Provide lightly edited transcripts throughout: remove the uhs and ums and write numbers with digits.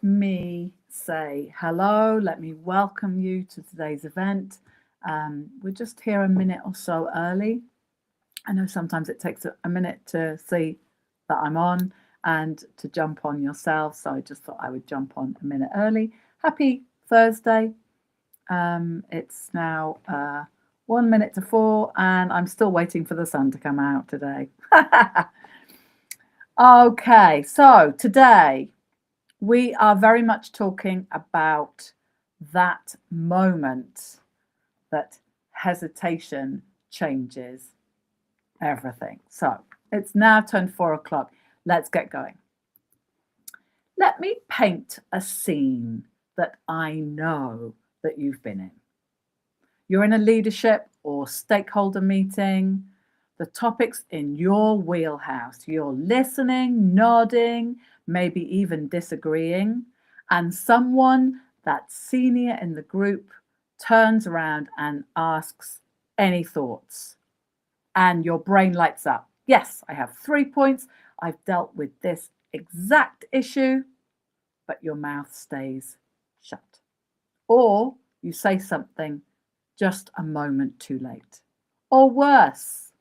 me say hello. Let me welcome you to today's event. We're just here a minute or so early. I know sometimes it takes a minute to see that I'm on and to jump on yourself. So I just thought I would jump on a minute early. Happy Thursday. It's now 1 minute to 4, and I'm still waiting for the sun to come out today. Okay, so today we are very much talking about that moment that hesitation changes everything. So it's now turned 4 o'clock. Let's get going. Let me paint a scene that I know that you've been in. You're in a leadership or stakeholder meeting. The topic's in your wheelhouse. You're listening, nodding, maybe even disagreeing, and someone that's senior in the group turns around and asks, any thoughts? And your brain lights up. Yes, I have 3 points. I've dealt with this exact issue, but your mouth stays shut. Or you say something just a moment too late. Or worse,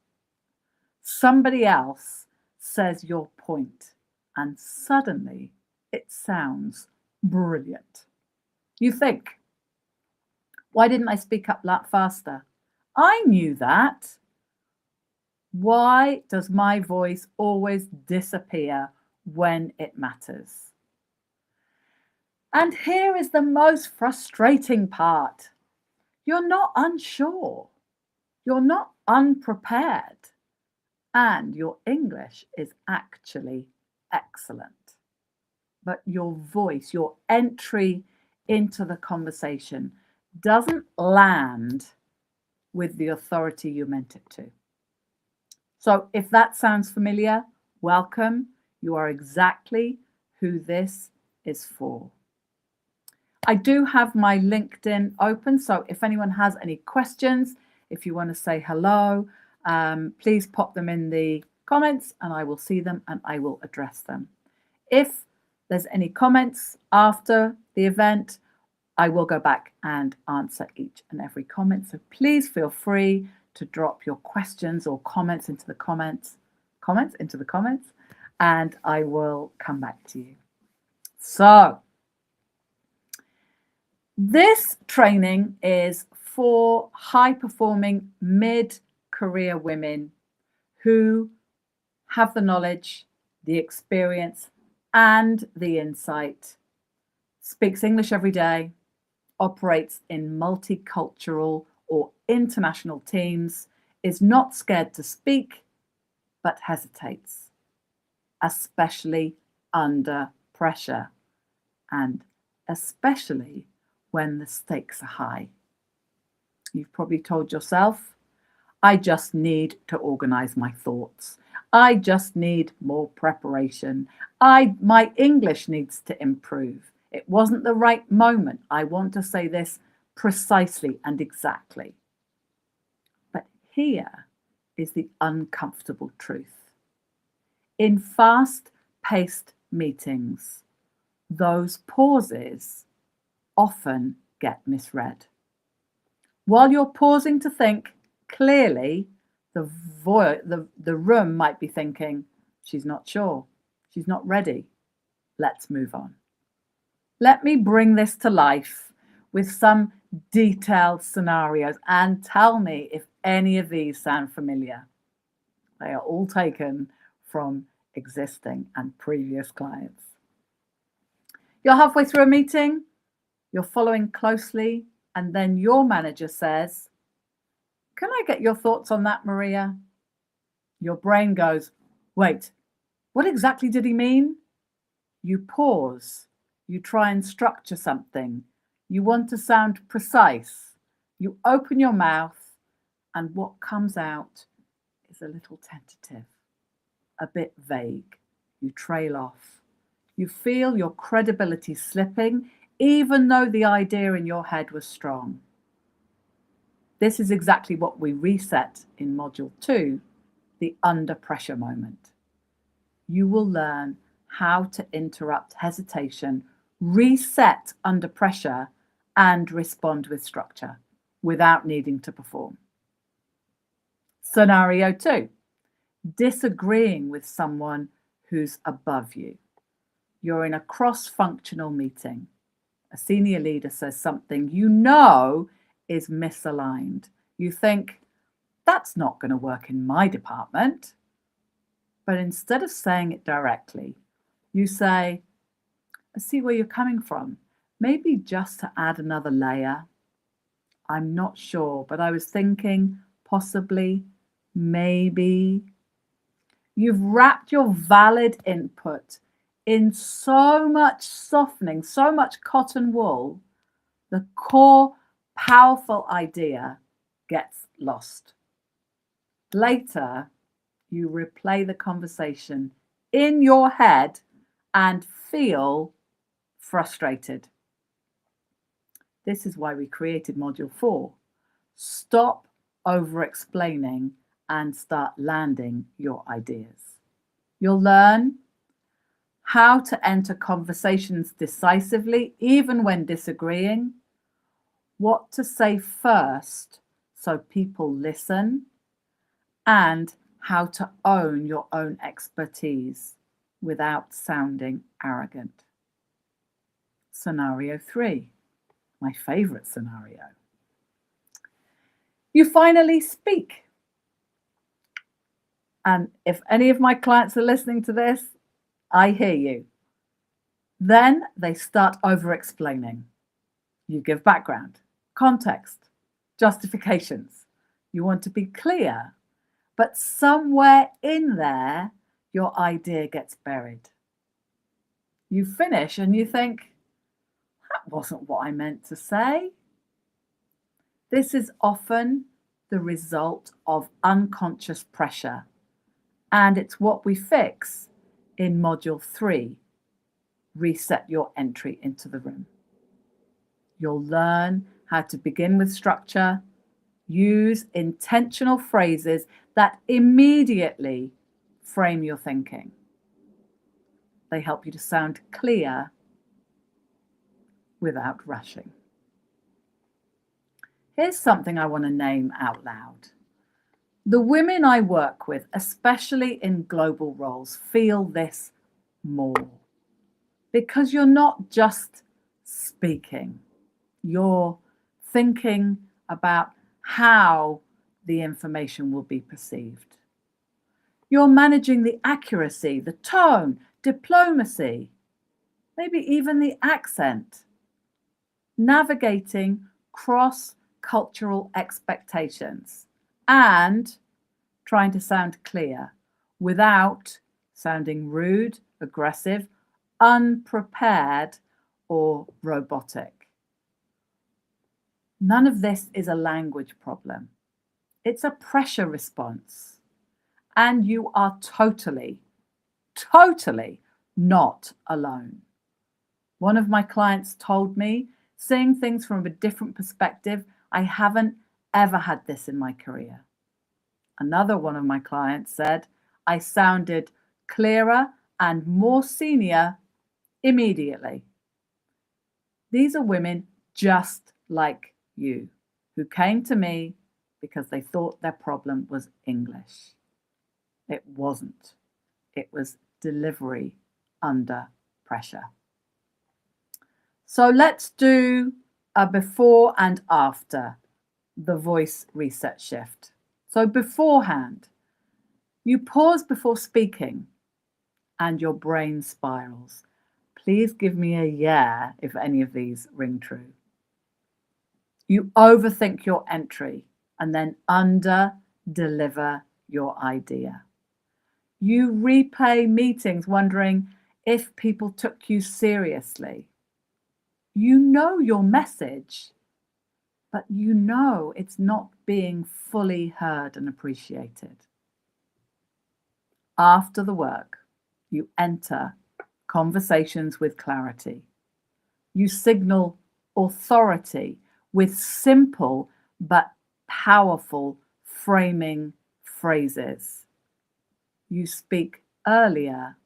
somebody else says your point and suddenly it sounds brilliant. You think, why didn't I speak up that faster? I knew that. Why does my voice always disappear when it matters? And here is the most frustrating part. You're not unsure. You're not unprepared. And your English is actually excellent. But your voice, your entry into the conversation doesn't land with the authority you meant it to. So if that sounds familiar, welcome. You are exactly who this is for. I do have my LinkedIn open, so if anyone has any questions, if you want to say hello, please pop them in the comments and I will see them and I will address them. If there's any comments after the event, I will go back and answer each and every comment. So please feel free to drop your questions or comments into the comments, and I will come back to you. So this training is for high-performing mid-career women who have the knowledge, the experience, and the insight, speaks English every day, operates in multicultural or international teams, is not scared to speak, but hesitates, especially under pressure, and especially when the stakes are high. You've probably told yourself, I just need to organize my thoughts. I just need more preparation. My English needs to improve. It wasn't the right moment. I want to say this precisely and exactly. But here is the uncomfortable truth. In fast-paced meetings, those pauses often get misread. While you're pausing to think clearly, the room might be thinking, she's not sure, she's not ready, let's move on. Let me bring this to life with some detailed scenarios and tell me if any of these sound familiar. They are all taken from existing and previous clients. You're halfway through a meeting, you're following closely, and then your manager says, can I get your thoughts on that, Maria? Your brain goes, wait, what exactly did he mean? You pause. You try and structure something. You want to sound precise. You open your mouth, and what comes out is a little tentative, a bit vague. You trail off. You feel your credibility slipping, even though the idea in your head was strong. This is exactly what we reset in Module 2, the under pressure moment. You will learn how to interrupt hesitation reset under pressure, and respond with structure without needing to perform. Scenario 2, disagreeing with someone who's above you. You're in a cross-functional meeting. A senior leader says something you know is misaligned. You think, that's not going to work in my department. But instead of saying it directly, you say, I see where you're coming from. Maybe just to add another layer. I'm not sure, but I was thinking possibly, maybe. You've wrapped your valid input in so much softening, so much cotton wool, the core powerful idea gets lost. Later, you replay the conversation in your head and feel frustrated. This is why we created Module 4. Stop over-explaining and start landing your ideas. You'll learn how to enter conversations decisively, even when disagreeing, what to say first so people listen, and how to own your own expertise without sounding arrogant. Scenario 3, my favorite scenario. You finally speak. And if any of my clients are listening to this, I hear you. Then they start over-explaining. You give background, context, justifications. You want to be clear, but somewhere in there, your idea gets buried. You finish and you think, that wasn't what I meant to say. This is often the result of unconscious pressure, and it's what we fix in Module 3, Reset Your Entry into the Room. You'll learn how to begin with structure, use intentional phrases that immediately frame your thinking. They help you to sound clear without rushing. Here's something I want to name out loud. The women I work with, especially in global roles, feel this more because you're not just speaking, you're thinking about how the information will be perceived. You're managing the accuracy, the tone, diplomacy, maybe even the accent, navigating cross-cultural expectations and trying to sound clear without sounding rude, aggressive, unprepared, or robotic. None of this is a language problem. It's a pressure response. And you are totally not alone. One of my clients told me, seeing things from a different perspective, I haven't ever had this in my career. Another one of my clients said, I sounded clearer and more senior immediately. These are women just like you, who came to me because they thought their problem was English. It wasn't. It was delivery under pressure. So let's do a before and after the voice reset shift. So beforehand, you pause before speaking and your brain spirals. Please give me a yeah if any of these ring true. You overthink your entry and then under-deliver your idea. You replay meetings wondering if people took you seriously. You know your message, but you know it's not being fully heard and appreciated. After the work, you enter conversations with clarity. You signal authority with simple but powerful framing phrases. You speak earlier,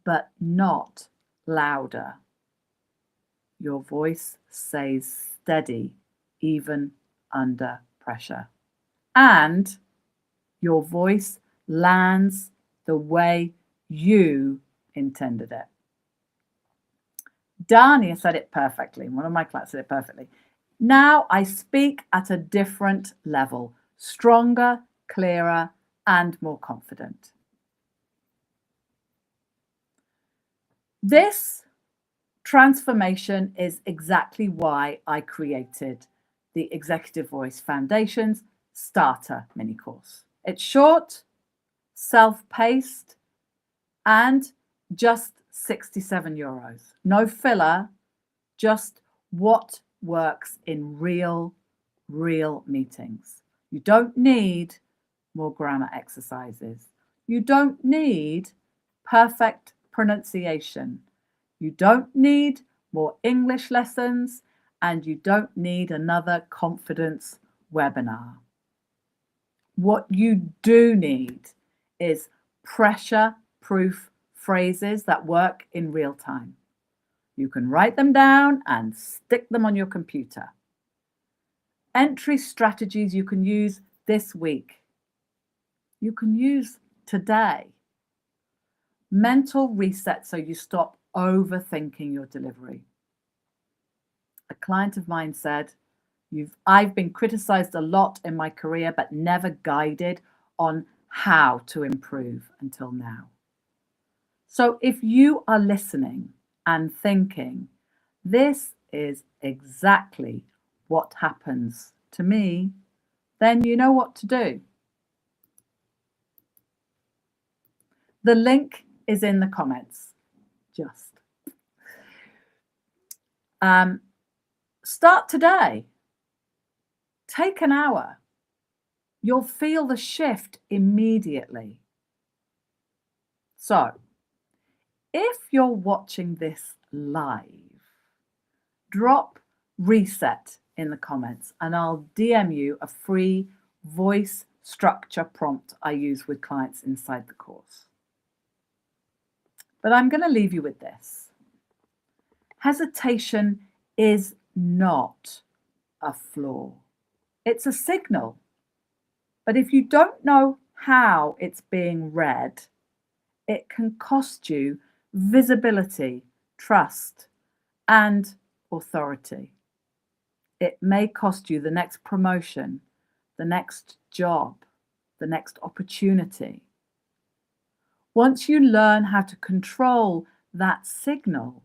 but not louder. your voice stays steady even under pressure. And your voice lands the way you intended it. Dania said it perfectly. One of my clients said it perfectly. Now I speak at a different level, stronger, clearer, and more confident. This transformation is exactly why I created the Executive Voice Foundation's Starter mini course. It's short, self-paced, and just €67. No filler, just what works in real meetings. You don't need more grammar exercises. You don't need perfect pronunciation. You don't need more English lessons, and you don't need another confidence webinar. What you do need is pressure-proof phrases that work in real time. You can write them down and stick them on your computer. Entry strategies you can use this week. You can use today. Mental reset so you stop overthinking your delivery. A client of mine said, I've been criticized a lot in my career, but never guided on how to improve until now. So if you are listening and thinking, this is exactly what happens to me, then you know what to do. The link is in the comments. Start today. Take an hour. You'll feel the shift immediately. So, if you're watching this live, drop reset in the comments and I'll DM you a free voice structure prompt I use with clients inside the course. But I'm going to leave you with this. Hesitation is not a flaw. It's a signal. But if you don't know how it's being read, it can cost you visibility, trust, and authority. It may cost you the next promotion, the next job, the next opportunity. Once you learn how to control that signal,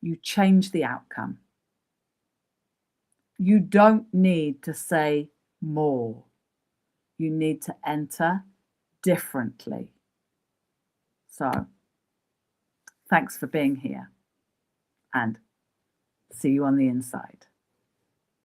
you change the outcome. You don't need to say more. You need to enter differently. So, thanks for being here and see you on the inside.